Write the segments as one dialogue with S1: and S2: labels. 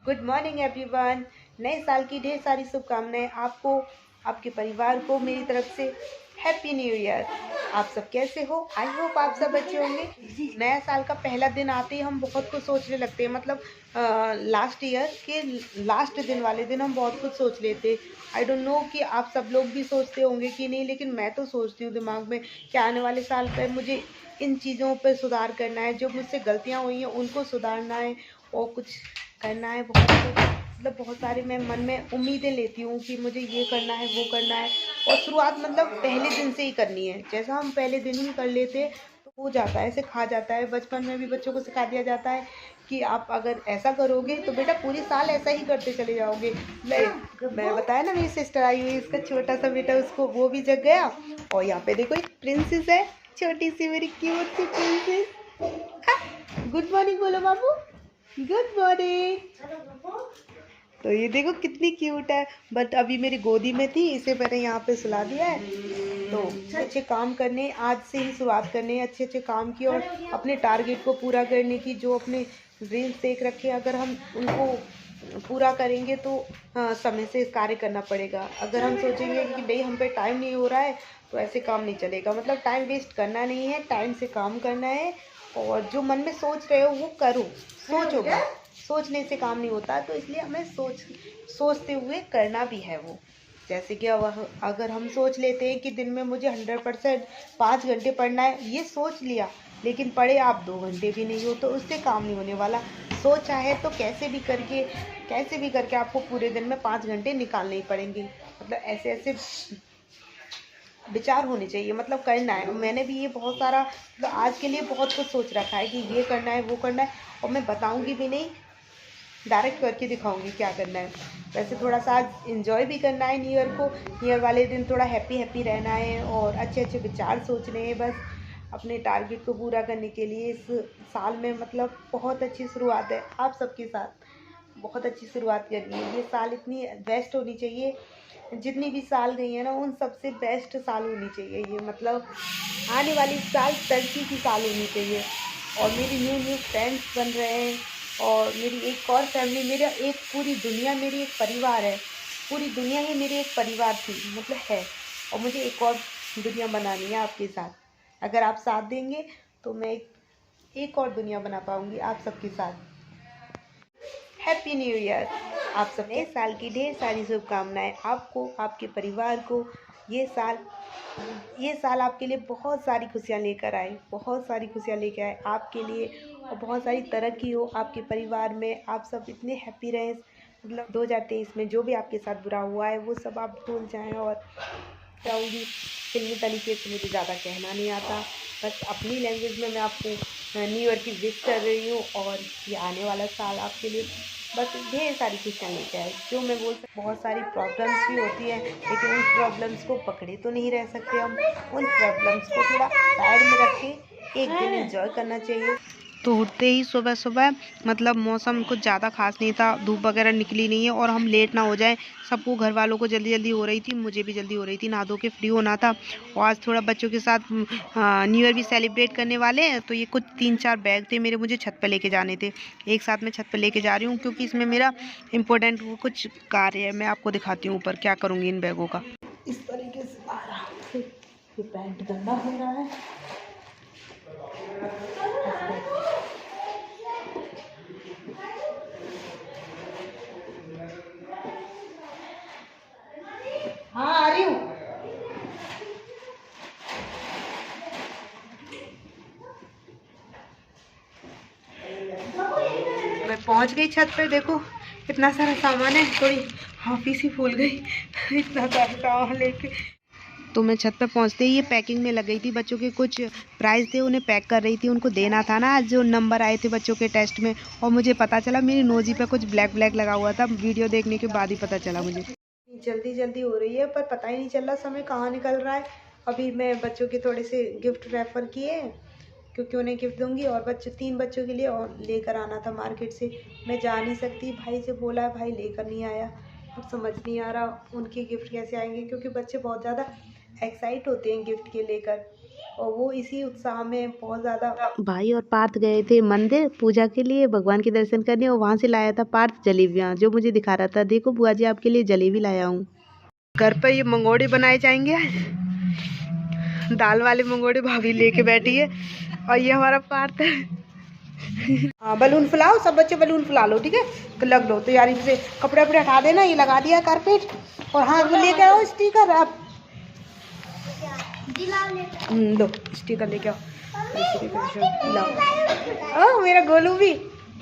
S1: Good morning everyone. नए साल की ढेर सारी शुभकामनाएं आपको, आपके परिवार को मेरी तरफ से। Happy new year. आप सब कैसे हो? आई होप आप सब अच्छे होंगे। नया साल का पहला दिन आते ही हम बहुत कुछ सोचने लगते हैं, मतलब लास्ट ईयर के लास्ट दिन वाले दिन हम बहुत कुछ सोच लेते। आई डोंट नो कि आप सब लोग भी सोचते होंगे कि नहीं, लेकिन मैं तो सोचती हूँ दिमाग में कि आने वाले साल पर मुझे इन चीज़ों पर सुधार करना है, जो मुझसे गलतियाँ हुई हैं उनको सुधारना है और कुछ करना है। बहुत सारे मैं मन में उम्मीदें लेती हूँ कि मुझे ये करना है, वो करना है, और शुरुआत मतलब पहले दिन से ही करनी है। जैसा हम पहले दिन ही कर लेते तो हो जाता है, ऐसे खा जाता है। बचपन में भी बच्चों को सिखा दिया जाता है कि आप अगर ऐसा करोगे तो बेटा पूरी साल ऐसा ही करते चले जाओगे। मैं बताया ना, मेरी सिस्टर आई हुई, इसका छोटा सा बेटा, उसको वो भी जग गया। और यहाँ पे देखो एक प्रिंसेस है, छोटी सी मेरी क्यूट सी प्रिंसेस। गुड मॉर्निंग बोलो बाबू, गुड मॉर्निंग। तो ये देखो कितनी क्यूट है, बट अभी मेरी गोदी में थी, इसे मैंने यहाँ पे सुला दिया है। तो अच्छे काम करने, आज से ही शुरुआत करने, अच्छे अच्छे काम की और अपने टारगेट को पूरा करने की। जो अपने ड्रीम्स देख रखे, अगर हम उनको पूरा करेंगे तो समय से कार्य करना पड़ेगा। अगर हम सोचेंगे कि नहीं हम पे टाइम नहीं हो रहा है तो ऐसे काम नहीं चलेगा। मतलब टाइम वेस्ट करना नहीं है, टाइम से काम करना है। और जो मन में सोच रहे हो वो करो। सोचोगे, सोचने से काम नहीं होता, तो इसलिए हमें सोचते हुए करना भी है वो। जैसे कि अब अगर हम सोच लेते हैं कि दिन में मुझे 100% 5 घंटे पढ़ना है, ये सोच लिया, लेकिन पढ़े आप 2 घंटे भी नहीं हो तो उससे काम नहीं होने वाला। सोचा है तो कैसे भी करके आपको पूरे दिन में 5 घंटे निकालने ही पड़ेंगे। मतलब ऐसे ऐसे विचार होने चाहिए, मतलब करना है। मैंने भी ये बहुत सारा, मतलब आज के लिए बहुत कुछ सोच रखा है कि ये करना है, वो करना है, और मैं बताऊंगी भी नहीं, डायरेक्ट करके दिखाऊंगी क्या करना है। वैसे थोड़ा सा आज इंजॉय भी करना है न्यू ईयर को। न्यू ईयर वाले दिन थोड़ा हैप्पी हैप्पी रहना है और अच्छे अच्छे विचार सोचने हैं, बस अपने टारगेट को पूरा करने के लिए। इस साल में मतलब बहुत अच्छी शुरुआत है आप सबके साथ, बहुत अच्छी शुरुआत करनी है। ये साल इतनी बेस्ट होनी चाहिए, जितनी भी साल गई है ना उन सबसे बेस्ट साल होनी चाहिए ये। मतलब आने वाली साल तरक्की की साल होनी चाहिए। और मेरी न्यू फ्रेंड्स बन रहे हैं, और मेरी एक और फैमिली, मेरा एक पूरी दुनिया मेरी एक परिवार है। पूरी दुनिया ही मेरी एक परिवार थी, मतलब है। और मुझे एक और दुनिया बनानी है आपके साथ। अगर आप साथ देंगे तो मैं एक और दुनिया बना पाऊँगी आप सबके साथ। Happy new year. आप सब नए साल की ढेर सारी शुभकामनाएं आपको, आपके परिवार को। ये साल आपके लिए बहुत सारी खुशियाँ लेकर आए, बहुत सारी खुशियाँ लेकर आए आपके लिए, और बहुत सारी तरक्की हो आपके परिवार में। आप सब इतने हैप्पी रहें। मतलब 2023 में जो भी आपके साथ बुरा हुआ है वो सब आप भूल जाएं। और चाहूँगी, फिल्मी तरीके से मुझे ज़्यादा कहना नहीं आता, बस अपनी लैंग्वेज में मैं आपको न्यू ईयर की विश कर रही हूँ। और ये आने वाला साल आपके लिए बस ढेर सारी खुशियाँ लेके आए। जो मैं बोल सकती, बहुत सारी प्रॉब्लम्स भी होती हैं, लेकिन उन प्रॉब्लम्स को पकड़े तो नहीं रह सकते हम। उन प्रॉब्लम्स को थोड़ा साइड में रख के एक दिन एंजॉय करना चाहिए। तो उठते ही सुबह सुबह, मतलब मौसम कुछ ज़्यादा खास नहीं था, धूप वगैरह निकली नहीं है, और हम लेट ना हो जाए। सबको, घर वालों को जल्दी जल्दी हो रही थी, मुझे भी जल्दी हो रही थी, नहा धो के फ्री होना था। और आज थोड़ा बच्चों के साथ न्यू ईयर भी सेलिब्रेट करने वाले हैं, तो ये कुछ 3-4 बैग थे मेरे, मुझे छत पर लेके जाने थे। एक साथ मैं छत पर लेके जा रही हूँ क्योंकि इसमें मेरा इम्पोर्टेंट कुछ कार्य है। मैं आपको दिखाती हूँ ऊपर क्या करूँगी इन बैगों का। इस तरीके से आ रहा है, ये पैंट गंदा हो रहा है। हाँ आ रही हूँ। मैं पहुंच गई छत पे, देखो इतना सारा सामान है, थोड़ी ऑफिस ही भूल गई इतना सारा सामान लेके। तो मैं छत पे पहुंचते ही ये पैकिंग में लग गई थी। बच्चों के कुछ प्राइज़ थे, उन्हें पैक कर रही थी, उनको देना था ना आज जो नंबर आए थे बच्चों के टेस्ट में। और मुझे पता चला मेरी नोजी पे कुछ ब्लैक ब्लैक लगा हुआ था, वीडियो देखने के बाद ही पता चला मुझे। जल्दी जल्दी हो रही है, पर पता ही नहीं चल रहा समय कहाँ निकल रहा है। अभी मैं बच्चों के थोड़े से गिफ्ट रेफर किए, क्योंकि उन्हें गिफ्ट दूंगी, और 3 बच्चों के लिए और लेकर आना था मार्केट से। मैं जा नहीं सकती, भाई से बोला है, भाई लेकर नहीं आया। अब समझ नहीं आ रहा उनके गिफ्ट कैसे आएंगे, क्योंकि बच्चे बहुत ज़्यादा एक्साइट होते हैं गिफ्ट के लेकर। और वो इसी उत्साह में बहुत ज़्यादा। भाई और पार्थ गए थे मंदिर पूजा के लिए, भगवान के दर्शन करने, और वहाँ से लाया था पार्थ जलेबियाँ, जो मुझे दिखा रहा था, देखो बुआ जी आपके लिए जलेबी लाया हूँ। घर पर ये मंगोड़े बनाए जाएंगे आज, दाल वाले मंगोड़े भाभी लेके बैठी है। और ये हमारा पार्थ है। हाँ बलून फुलाओ, सब बच्चे बलून फुला लो, ठीक है, लग लो तैयारी से, कपड़े वपड़े हटा देना, ये लगा दिया कारपेट। और हाँ लेके आओ स्टिकर आप, लो स्टिकर लेके आओ, लाओ। ओ मेरा गोलू भी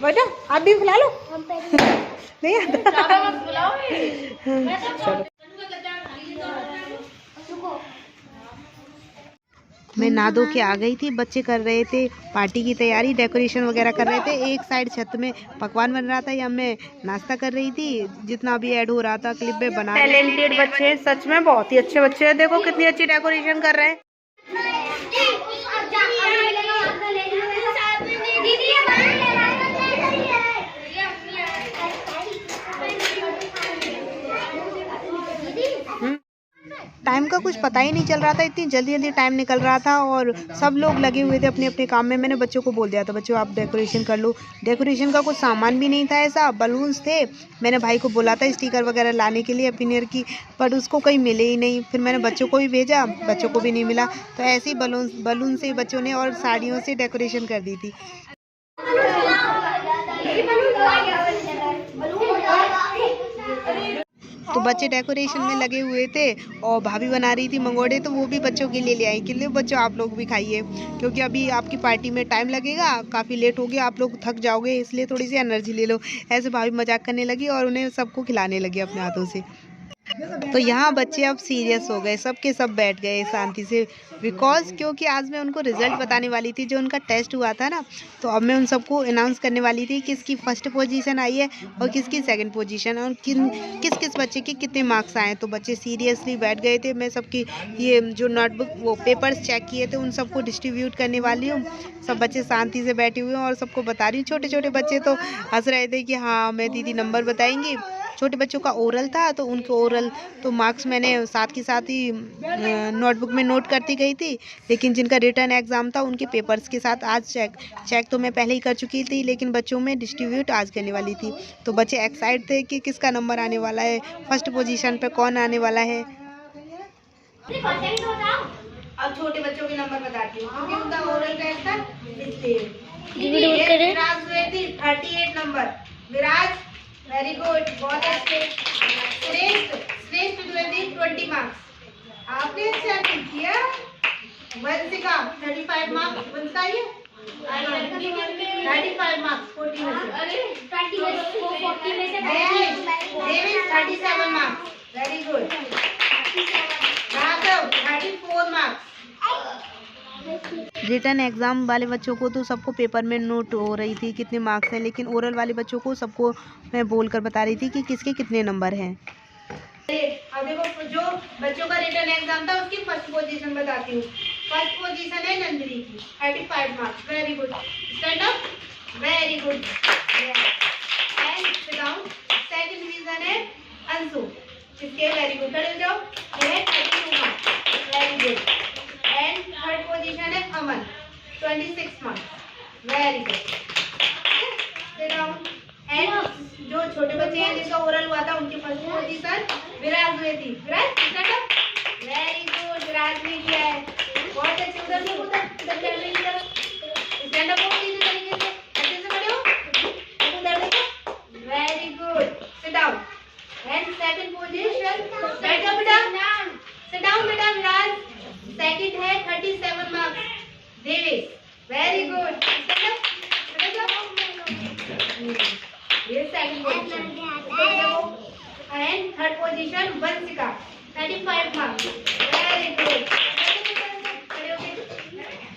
S1: बेटा, आप भी फुला लो। नहीं चलो मैं नहा धो के आ गई थी। बच्चे कर रहे थे पार्टी की तैयारी, डेकोरेशन वगैरह कर रहे थे। एक साइड छत में पकवान बन रहा था या मैं नाश्ता कर रही थी, जितना भी ऐड हो रहा था क्लिप में बना। टैलेंटेड बच्चे हैं सच में, बहुत ही अच्छे बच्चे हैं, देखो कितनी अच्छी डेकोरेशन कर रहे हैं। टाइम का कुछ पता ही नहीं चल रहा था, इतनी जल्दी जल्दी टाइम निकल रहा था और सब लोग लगे हुए थे अपने अपने काम में। मैंने बच्चों को बोल दिया था, बच्चों आप डेकोरेशन कर लो। डेकोरेशन का कुछ सामान भी नहीं था, ऐसा बलून्स थे। मैंने भाई को बोला था स्टिकर वगैरह लाने के लिए हैप्पी न्यू ईयर की, पर उसको कहीं मिले ही नहीं। फिर मैंने बच्चों को भी भेजा, बच्चों को भी नहीं मिला। तो ऐसे ही बलून से बच्चों ने और साड़ियों से डेकोरेशन कर दी थी। तो बच्चे डेकोरेशन में लगे हुए थे और भाभी बना रही थी मंगोड़े, तो वो भी बच्चों के लिए ले आई कि लो बच्चों आप लोग भी खाइए, क्योंकि अभी आपकी पार्टी में टाइम लगेगा, काफ़ी लेट हो गया, आप लोग थक जाओगे, इसलिए थोड़ी सी एनर्जी ले लो। ऐसे भाभी मजाक करने लगी और उन्हें सबको खिलाने लगी अपने हाथों से। तो यहाँ बच्चे अब सीरियस हो गए, सब के सब बैठ गए शांति से, बिकॉज क्योंकि आज मैं उनको रिजल्ट बताने वाली थी, जो उनका टेस्ट हुआ था ना। तो अब मैं उन सबको अनाउंस करने वाली थी किसकी फर्स्ट पोजीशन आई है और किसकी सेकंड पोजीशन, और किस किस बच्चे के कितने मार्क्स आए। तो बच्चे सीरियसली बैठ गए थे। मैं सबकी ये जो नोटबुक वो पेपर्स चेक किए थे उन सबको डिस्ट्रीब्यूट करने वाली हूँ। सब बच्चे शांति से बैठे हुए हैं और सबको बता रही हूँ। छोटे छोटे बच्चे तो हंस रहे थे कि हाँ मैं दीदी नंबर बताएंगी। छोटे बच्चों का ओरल था, तो उनके ओरल तो मार्क्स मैंने साथ के साथ ही नोटबुक में नोट करती गई थी। लेकिन जिनका रिटर्न एग्ज़ाम था उनके पेपर्स के साथ आज चेक तो मैं पहले ही कर चुकी थी, लेकिन बच्चों में डिस्ट्रीब्यूट आज करने वाली थी। तो बच्चे एक्साइटेड थे कि किसका नंबर आने वाला है, फर्स्ट पोजीशन पे कौन आने वाला है। अब छोटे बच्चों के नंबर बताती हूँ, क्योंकि उनका ओरल टेस्ट था, इसलिए 38 नंबर। विराज वेरी गुड, बहुत अच्छे। श्रेष्ठ 20 मार्क्स, आपने अच्छा किया। वंशिका 35 मार्क्स, वंशिका ये 35 मार्क्स 40 में से। Devesh 37 marks, very good. Raghav 34 marks. Written exam वाले बच्चों को तो सबको पेपर में नोट हो रही थी कितने मार्क्स हैं, लेकिन ओरल वाले बच्चों को सबको मैं बोलकर बता रही थी कि किसके कितने नंबर हैं। अब देखो जो बच्चों का रिटर्न एग्जाम था उसकी फर्स्ट पोजीशन बताती हूँ। फर्स्ट पोजीशन है नंदिनी की 35 marks, very good. Stand up, very good. And sit down. Second division है अंशु, इसके वेरी गुड, खड़े हो जाओ। ये 32 marks, very good. And third position है अमन 26 marks, very good. Sit down. And जो छोटे बच्चे हैं जिसका ओरल हुआ था उनकी फर्स्ट पोजीशन विराज हुई थी। विराज स्टैंड अप, वेरी गुड। विराज ने किया है, बहुत अच्छे। उधर देखो, उधर कैमरे की तरफ स्टैंड अप हो इसी तरीके से, अच्छे से खड़े हो। उधर देखो, very good. Sit down. And second position, बैठ जाओ बेटा, सिट डाउन बेटा। विराज सेकंड है 37 marks, Devesh, very good. Stand up, बैठ जाओ। ये second position. And third position Vanshika 35 marks, very good.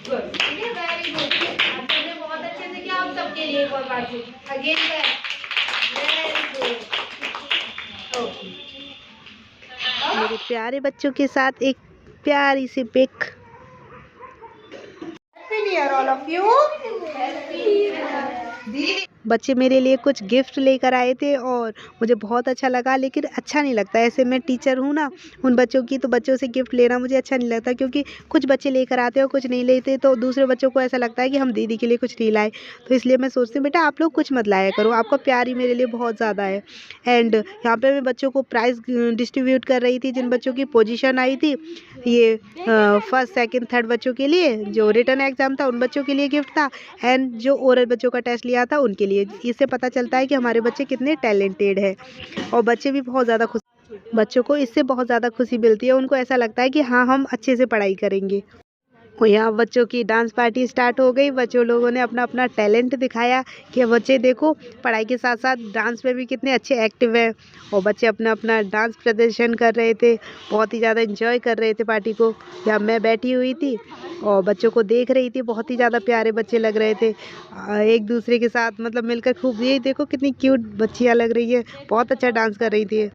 S1: Good, ठीक है, वेरी गुड। आपने बहुत अच्छे से किया। आप सबके लिए एक और बार से अगेन वेरी गुड। ओके, मेरे प्यारे बच्चों के साथ एक प्यारी सी pic. Happy new year all of you. बच्चे मेरे लिए कुछ गिफ्ट लेकर आए थे और मुझे बहुत अच्छा लगा, लेकिन अच्छा नहीं लगता ऐसे, मैं टीचर हूँ ना उन बच्चों की, तो बच्चों से गिफ्ट लेना मुझे अच्छा नहीं लगता, क्योंकि कुछ बच्चे लेकर आते हैं और कुछ नहीं लेते, तो दूसरे बच्चों को ऐसा लगता है कि हम दीदी के लिए कुछ नहीं लाए। तो इसलिए मैं सोचती हूँ बेटा आप लोग कुछ मत लाया करो, आपका प्यार ही मेरे लिए बहुत ज़्यादा है। एंड यहाँ पे मैं बच्चों को प्राइज़ डिस्ट्रीब्यूट कर रही थी, जिन बच्चों की पोजीशन आई थी, ये फर्स्ट सेकंड थर्ड बच्चों के लिए, जो रिटन एग्ज़ाम था उन बच्चों के लिए गिफ्ट था, एंड जो ओरल बच्चों का टेस्ट लिया था उनके लिए। इससे पता चलता है कि हमारे बच्चे कितने टैलेंटेड है, और बच्चे भी बहुत ज़्यादा खुश, बच्चों को इससे बहुत ज़्यादा खुशी मिलती है, उनको ऐसा लगता है कि हाँ हम अच्छे से पढ़ाई करेंगे। और यहाँ बच्चों की डांस पार्टी स्टार्ट हो गई, बच्चों लोगों ने अपना अपना टैलेंट दिखाया कि बच्चे देखो पढ़ाई के साथ साथ डांस में भी कितने अच्छे एक्टिव हैं, और बच्चे अपना अपना डांस प्रदर्शन कर रहे थे, बहुत ही ज़्यादा एंजॉय कर रहे थे पार्टी को। यहाँ मैं बैठी हुई थी और बच्चों को देख रही थी, बहुत ही ज़्यादा प्यारे बच्चे लग रहे थे, एक दूसरे के साथ मतलब मिलकर खूब, ये देखो कितनी क्यूट बच्चियाँ लग रही है, बहुत अच्छा डांस कर रही थी।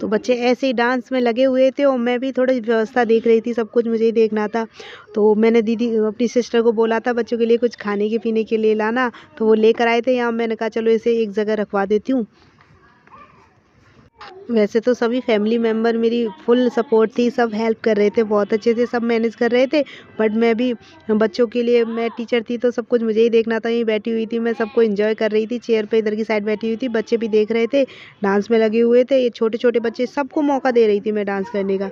S1: तो बच्चे ऐसे ही डांस में लगे हुए थे और मैं भी थोड़ी व्यवस्था देख रही थी, सब कुछ मुझे ही देखना था। तो मैंने दीदी अपनी सिस्टर को बोला था बच्चों के लिए कुछ खाने के पीने के लिए लाना, तो वो लेकर आए थे। यहाँ मैंने कहा चलो इसे एक जगह रखवा देती हूँ। वैसे तो सभी फैमिली मेम्बर मेरी फुल सपोर्ट थी, सब हेल्प कर रहे थे, बहुत अच्छे से सब मैनेज कर रहे थे, बट मैं भी बच्चों के लिए, मैं टीचर थी तो सब कुछ मुझे ही देखना था। यहीं बैठी हुई थी मैं, सबको एंजॉय कर रही थी, चेयर पे इधर की साइड बैठी हुई थी, बच्चे भी देख रहे थे, डांस में लगे हुए थे, ये छोटे छोटे बच्चे, सबको मौका दे रही थी मैं डांस करने का,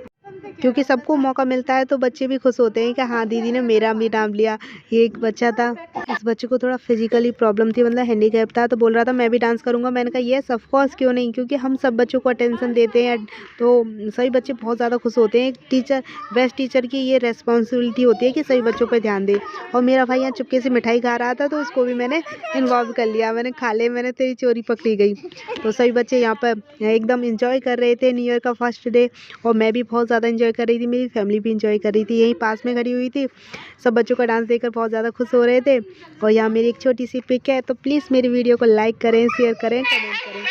S1: क्योंकि सबको मौका मिलता है तो बच्चे भी खुश होते हैं कि हाँ दीदी ने मेरा भी नाम लिया। ये एक बच्चा था, इस बच्चे को थोड़ा फिजिकली प्रॉब्लम थी, मतलब हैंडीकैप था, तो बोल रहा था मैं भी डांस करूँगा। मैंने कहा येस ऑफ कोर्स, क्यों नहीं, क्योंकि हम सब बच्चों को अटेंशन देते हैं तो सभी बच्चे बहुत ज़्यादा खुश होते हैं। एक टीचर, बेस्ट टीचर की ये रेस्पॉन्सिबिलिटी होती है कि सभी बच्चों पर ध्यान दे। और मेरा भाई यहाँ चुपके से मिठाई खा रहा था, तो उसको भी मैंने इन्वॉल्व कर लिया, मैंने खा ले, मैंने तेरी चोरी पकड़ी गई। तो सभी बच्चे यहाँ पर एकदम इंजॉय कर रहे थे न्यू ईयर का फर्स्ट डे, और मैं भी बहुत ज़्यादा इंजॉय कर रही थी, मेरी फैमिली भी इंजॉय कर रही थी, यहीं पास में खड़ी हुई थी, सब बच्चों का डांस देखकर बहुत ज़्यादा खुश हो रहे थे। और यहाँ मेरी एक छोटी सी पिक है, तो प्लीज़ मेरी वीडियो को लाइक करें, शेयर करें, कमेंट करें।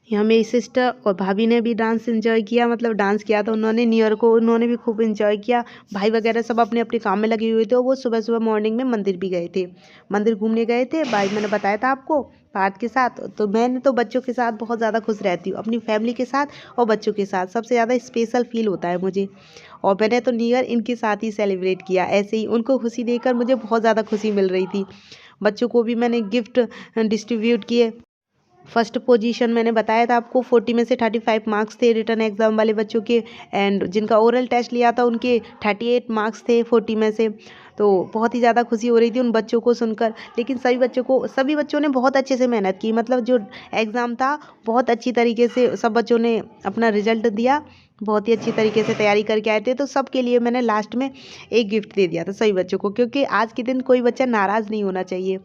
S1: यहाँ मेरी सिस्टर और भाभी ने भी डांस एंजॉय किया, मतलब डांस किया था उन्होंने, न्यू ईयर को उन्होंने भी खूब एंजॉय किया। भाई वगैरह सब अपने अपने काम में लगे हुए थे, और वो सुबह सुबह मॉर्निंग में मंदिर भी गए थे, मंदिर घूमने गए थे। भाई मैंने बताया था आपको पार्थ के साथ, तो मैंने तो बच्चों के साथ बहुत ज़्यादा खुश रहती हूँ, अपनी फैमिली के साथ और बच्चों के साथ सबसे ज़्यादा स्पेशल फील होता है मुझे। और मैंने तो न्यू ईयर इनके साथ ही सेलिब्रेट किया, ऐसे ही उनको खुशी देकर मुझे बहुत ज़्यादा खुशी मिल रही थी। बच्चों को भी मैंने गिफ्ट डिस्ट्रीब्यूट किए। फर्स्ट पोजीशन मैंने बताया था आपको, 40 में से 35 मार्क्स थे रिटन एग्ज़ाम वाले बच्चों के, एंड जिनका ओरल टेस्ट लिया था उनके 38 मार्क्स थे 40 में से। तो बहुत ही ज़्यादा खुशी हो रही थी उन बच्चों को सुनकर, लेकिन सभी बच्चों ने बहुत अच्छे से मेहनत की, मतलब जो एग्ज़ाम था बहुत अच्छी तरीके से सब बच्चों ने अपना रिजल्ट दिया, बहुत ही अच्छी तरीके से तैयारी करके आए थे। तो सबके लिए मैंने लास्ट में एक गिफ्ट दे दिया था सभी बच्चों को, क्योंकि आज के दिन कोई बच्चा नाराज़ नहीं होना चाहिए।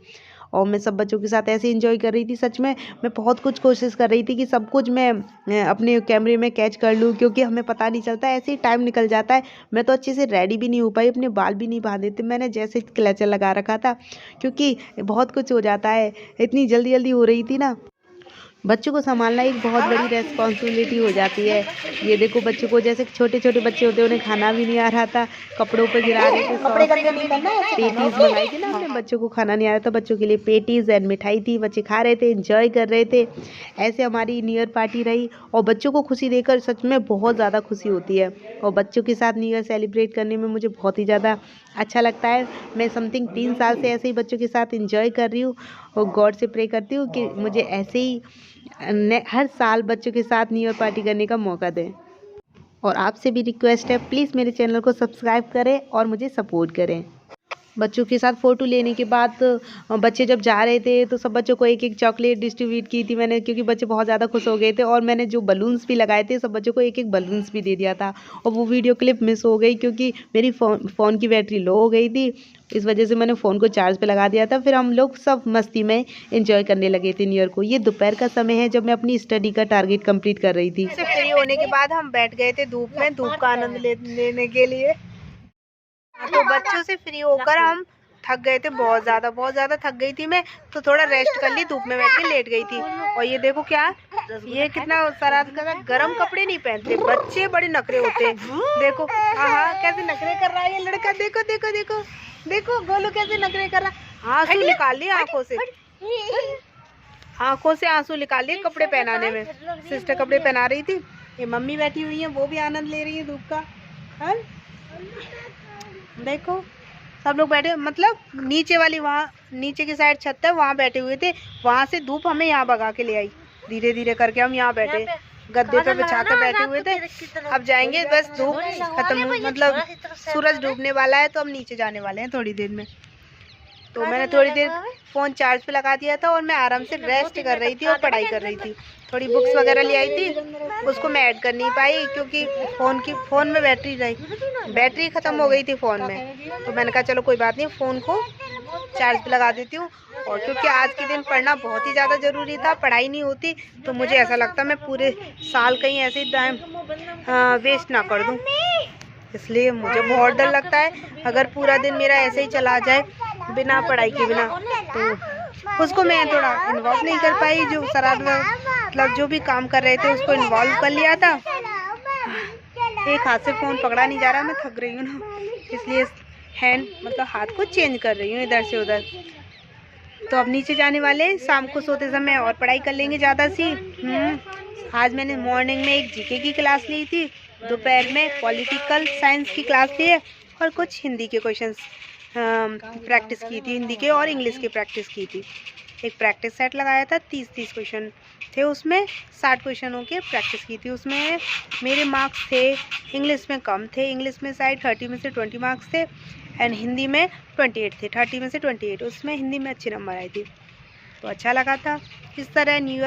S1: और मैं सब बच्चों के साथ ऐसे इंजॉय कर रही थी, सच में मैं बहुत कुछ कोशिश कर रही थी कि सब कुछ मैं अपने कैमरे में कैच कर लूँ, क्योंकि हमें पता नहीं चलता, ऐसे ही टाइम निकल जाता है। मैं तो अच्छे से रेडी भी नहीं हो पाई, अपने बाल भी नहीं बांधे थे मैंने, जैसे क्लचर लगा रखा था, क्योंकि बहुत कुछ हो जाता है, इतनी जल्दी जल्दी हो रही थी ना। बच्चों को संभालना एक बहुत बड़ी रेस्पॉन्सिबिलिटी हो जाती है। ये देखो बच्चों को, जैसे छोटे छोटे बच्चे होते हैं उन्हें खाना भी नहीं आ रहा था, कपड़ों पर गिरा रहे थे, पेटीज मंगाई थी ना हमने, बच्चों को खाना नहीं आ रहा था, बच्चों के लिए पेटीज एंड मिठाई थी, बच्चे खा रहे थे, एंजॉय कर रहे थे। ऐसे हमारी न्यू ईयर पार्टी रही, और बच्चों को खुशी देकर सच में बहुत ज़्यादा खुशी होती है, और बच्चों के साथ न्यू ईयर सेलिब्रेट करने में मुझे बहुत ही ज़्यादा अच्छा लगता है। मैं समथिंग 3 साल से ऐसे ही बच्चों के साथ इंजॉय कर रही हूँ, और गॉड से प्रे करती हूँ कि मुझे ऐसे ही हर साल बच्चों के साथ न्यू ईयर पार्टी करने का मौका दें। और आपसे भी रिक्वेस्ट है, प्लीज़ मेरे चैनल को सब्सक्राइब करें और मुझे सपोर्ट करें। बच्चों के साथ फ़ोटो लेने के बाद बच्चे जब जा रहे थे तो सब बच्चों को एक एक चॉकलेट डिस्ट्रीब्यूट की थी मैंने, क्योंकि बच्चे बहुत ज़्यादा खुश हो गए थे। और मैंने जो बलून्स भी लगाए थे सब बच्चों को एक एक बलून्स भी दे दिया था, और वो वीडियो क्लिप मिस हो गई क्योंकि मेरी फ़ोन की बैटरी लो हो गई थी, इस वजह से मैंने फ़ोन को चार्ज पे लगा दिया था। फिर हम लोग सब मस्ती में एंजॉय करने लगे थे न्यू ईयर को। ये दोपहर का समय है जब मैं अपनी स्टडी का टारगेट कंप्लीट कर रही थी। फ्री होने के बाद हम बैठ गए थे धूप में, धूप का आनंद लेने के लिए। तो बच्चों से फ्री होकर हम थक गए थे, बहुत ज़्यादा थक गई थी मैं, तो थोड़ा रेस्ट कर ली, धूप में बैठ के लेट गई थी। और ये देखो क्या, ये कितना शरारत कर रहा है, गर्म कपड़े नहीं पहनते बच्चे, बड़े नखरे होते हैं। देखो हाँ कैसे नखरे कर रहा है ये लड़का, देखो देखो देखो देखो गोलू कैसे नखरे कर रहा है, आंसू निकाल लिए आंखों से। आंखों से आंसू निकाल लिए कपड़े पहनाने में। सिस्टर कपड़े पहना रही थी, ये मम्मी बैठी हुई है, वो भी आनंद ले रही है धूप का। हाँ देखो सब लोग बैठे, मतलब नीचे वाली वहाँ नीचे की साइड छत है, वहाँ बैठे हुए थे। वहाँ से धूप हमें यहाँ भगा के ले आई, धीरे धीरे करके हम यहाँ बैठे, गद्दे पे बिछा कर बैठे हुए थे। अब जाएंगे, बस धूप खत्म, मतलब सूरज डूबने वाला है, तो हम नीचे जाने वाले हैं थोड़ी देर में। तो मैंने थोड़ी देर फ़ोन चार्ज पे लगा दिया था और मैं आराम से रेस्ट कर रही थी और पढ़ाई कर रही थी। थोड़ी बुक्स वगैरह ले आई थी, उसको मैं ऐड कर नहीं पाई क्योंकि फ़ोन में बैटरी ख़त्म हो गई थी फ़ोन में। तो मैंने कहा चलो कोई बात नहीं, फ़ोन को चार्ज पे लगा देती हूँ। और क्योंकि आज के दिन पढ़ना बहुत ही ज़्यादा ज़रूरी था, पढ़ाई नहीं होती तो मुझे ऐसा लगता मैं पूरे साल कहीं ऐसे ही टाइम वेस्ट ना कर दूँ, इसलिए मुझे बहुत डर लगता है अगर पूरा दिन मेरा ऐसे ही चला जाए बिना पढ़ाई के बिना। तो उसको मैं थोड़ा इन्वॉल्व नहीं कर पाई, जो मतलब जो भी काम कर रहे थे उसको इन्वॉल्व कर लिया था। एक हाथ से फ़ोन पकड़ा नहीं जा रहा, मैं थक रही हूँ ना, इसलिए हैंड मतलब हाथ को चेंज कर रही हूँ इधर से उधर। तो अब नीचे जाने वाले, शाम को सोते समय और पढ़ाई कर लेंगे ज़्यादा सी। आज मैंने मॉर्निंग में एक जीके की क्लास ली थी, दोपहर में पॉलिटिकल साइंस की क्लास ली है और कुछ हिंदी के क्वेश्चंस प्रैक्टिस की थी, हिंदी के और इंग्लिश की प्रैक्टिस की थी। एक प्रैक्टिस सेट लगाया था, 30 क्वेश्चन थे उसमें, 60 क्वेश्चनों के प्रैक्टिस की थी। उसमें मेरे मार्क्स थे, इंग्लिश में कम थे, इंग्लिश में शायद 30 में से 20 मार्क्स थे एंड हिंदी में 28 थे, 30 में से 28। उसमें हिंदी में अच्छे नंबर आए थे, तो अच्छा लगा था। इस तरह न्यू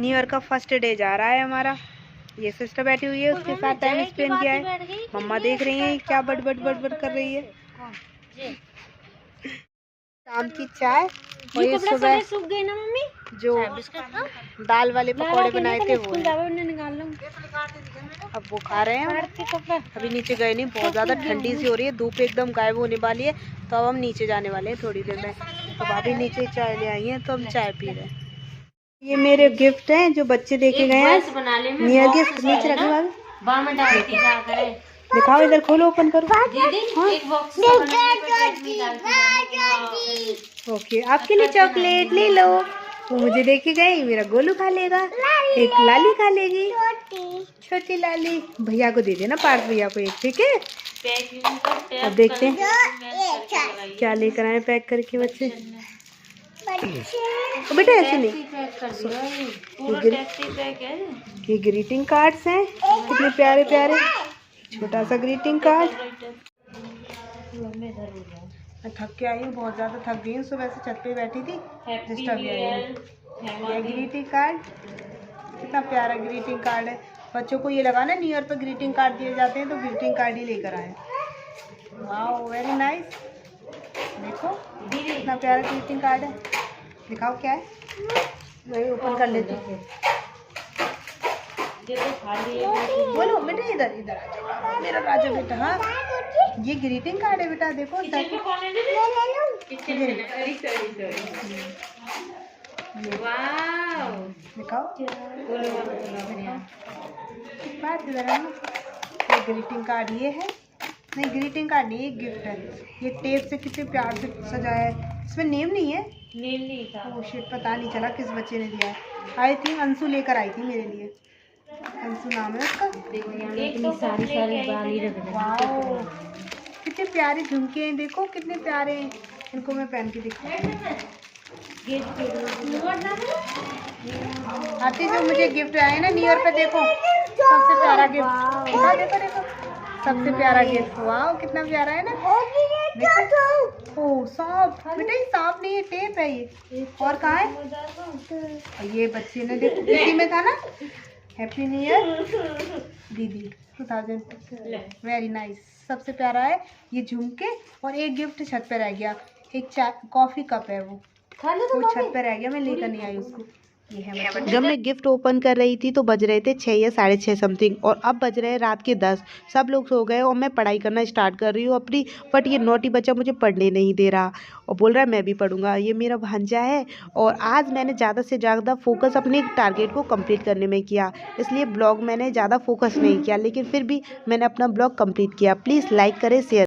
S1: ईयर का फर्स्ट डे जा रहा है हमारा। ये सिस्टर बैठी हुई है, उसके साथ टाइम स्पेंड किया है। मम्मा देख रही हैं क्या बड़ कर रही है। शाम की चाय और ये सुबह सूख गई ना मम्मी, जो दाल वाले पकौड़े बनाए थे वो अब वो खा रहे हैं। अभी नीचे गए नहीं, बहुत ज़्यादा ठंडी सी हो रही है, धूप एकदम गायब होने वाली है, तो अब हम नीचे जाने वाले हैं थोड़ी देर में। तो भाभी नीचे चाय ले आई हैं, तो हम चाय पी रहे हैं। ये मेरे गिफ्ट हैं जो बच्चे देखे गए हैं, नियर गिफ्ट नीचे रखे भाभी, दिखाओ इधर, खोलो, ओपन करो। ओके, आपके लिए चॉकलेट ले लो। वो मुझे देखे गए, मेरा गोलू खा लेगा, एक लाली खा लेगी, छोटी लाली। भैया को दे देना, पार्थ भैया को एक, ठीक है। अब देखते हैं क्या लेकर आए पैक करके बच्चे। तो बेटा ऐसे नहीं, ये ग्रीटिंग कार्ड्स हैं, कितने प्यारे प्यारे, छोटा सा ग्रीटिंग कार्ड। मैं थक के आई हूँ, बहुत ज़्यादा थक गई हूँ, सुबह से छत पे बैठी थी, डिस्टर्ब ये ग्रीटिंग कार्ड, कितना प्यारा ग्रीटिंग कार्ड है। बच्चों को ये लगा ना न्यू ईयर पर ग्रीटिंग कार्ड दिए जाते हैं, तो ग्रीटिंग कार्ड ही लेकर आए। वाओ वेरी नाइस, देखो कितना प्यारा ग्रीटिंग कार्ड है। दिखाओ क्या है, मैं ओपन कर लेती हूँ। बोलो बेटा, इधर इधर आ जाओ मेरा राजा बेटा। हाँ ये ग्रीटिंग कार्ड है बेटा, देखो दिखाओ, इधर है ना, ये ग्रीटिंग कार्ड ये है, नहीं ग्रीटिंग कार्ड नहीं, ये गिफ्ट है। ये टेप से कितने प्यार से सजाया है, इसमें नेम नहीं है, नेम नहीं था, वो शिट पता नहीं चला किस बच्चे ने दिया है। आई थिंक अंशु लेकर आई थी मेरे लिए, अंशु नाम है उसका। वाओ कितने प्यारे झुमके हैं, देखो कितने प्यारे हैं, इनको मैं पहन के दिखाऊं। आती जो मुझे गिफ्ट आए ना न्यू ईयर पे, देखो सबसे प्यारा गिफ्ट, देखो देखो सबसे प्यारा गिफ्ट। वाओ कितना प्यारा है ना, ओ सांप बेटा, ये सांप नहीं है, टेप है ये। और कहाँ है ये बच्चे ने, देखो इसी में था ना, हैप्पी न्यू ईयर दीदी 2000, वेरी नाइस, सबसे प्यारा है ये झुमके। और एक गिफ्ट छत पे रह गया, एक कॉफ़ी कप है, वो छत पे रह गया, मैं लेकर नहीं आई उसको। ये है जब मैं गिफ्ट ओपन कर रही थी तो बज रहे थे 6 या 6:30 समथिंग, और अब बज रहे हैं रात के 10। सब लोग सो गए और मैं पढ़ाई करना स्टार्ट कर रही हूँ अपनी, बट ये नोटी बच्चा मुझे पढ़ने नहीं दे रहा और बोल रहा है मैं भी पढ़ूंगा। ये मेरा भांजा है, और आज मैंने ज़्यादा से ज़्यादा फोकस अपने टारगेट को कंप्लीट करने में किया, इसलिए ब्लॉग मैंने ज़्यादा फोकस नहीं किया, लेकिन फिर भी मैंने अपना ब्लॉग कंप्लीट किया। प्लीज़ लाइक करें, शेयर